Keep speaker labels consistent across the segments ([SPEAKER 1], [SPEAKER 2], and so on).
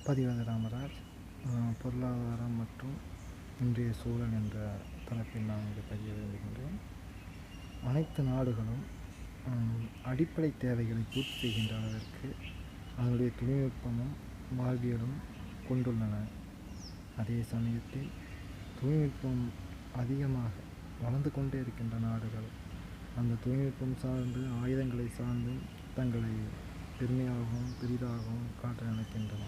[SPEAKER 1] பதிவது ராமராஜ். பொருளாதாரம் மற்றும் இன்றைய சூழல் என்ற தலைப்பில் நான் இங்கு பதிய விரும்புகின்றேன். அனைத்து நாடுகளும் அடிப்படை தேவைகளை பூர்த்தி செய்கின்ற அளவிற்கு அதனுடைய தொழில்நுட்பமும் வாழ்வியலும் கொண்டுள்ளன. அதே சமயத்தில் தொழில்நுட்பம் அதிகமாக வளர்ந்து கொண்டே இருக்கின்ற நாடுகள் அந்த தொழில்நுட்பம் சார்ந்து ஆயுதங்களை சார்ந்தும் தங்களை பெருமையாகவும் பெரிதாகவும் காட்ட நினைக்கின்றன.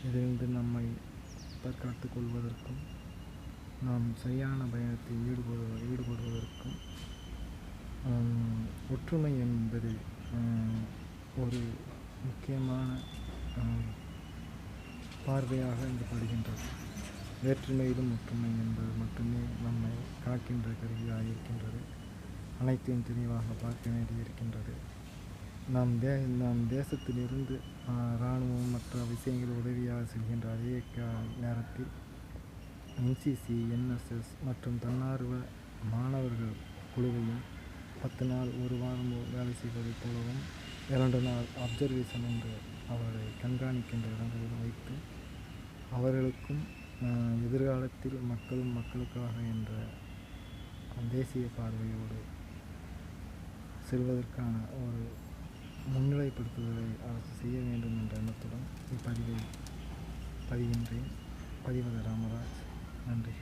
[SPEAKER 1] இதிலிருந்து நம்மை தற்காத்து கொள்வதற்கும் நாம் சரியான பயணத்தில் ஈடுபடுவதற்கும் ஒற்றுமை என்பது ஒரு முக்கியமான பார்வையாக இங்கு படுகின்றது. வேற்றுமையிலும் ஒற்றுமை என்பது மட்டுமே நம்மை காக்கின்ற கருவியாக இருக்கின்றது. அனைத்தையும் தெளிவாக பார்க்க வேண்டியிருக்கின்றது. நாம் தேசத்திலிருந்து இராணுவம் மற்ற விஷயங்கள் உதவியாக செல்கின்ற அதே நேரத்தில் NCC, NSS மற்றும் தன்னார்வ மாணவர்கள் குழுவையும் 10 நாள் ஒரு வாரம் வேலை செய்வதைப் போலவும் 2 நாள் அப்சர்வேஷன் என்று அவர்களை கண்காணிக்கின்ற இடங்களில் வைத்து அவர்களுக்கும் எதிர்காலத்தில் மக்களும் மக்களுக்காக என்ற தேசிய பார்வையோடு செல்வதற்கான ஒரு முன்னிலைப்படுத்துதலை அரசு செய்ய வேண்டும் என்ற எண்ணத்துடன் இப்பதிவை பதிகின்றேன். பதிவது ராமராஜ். நன்றி.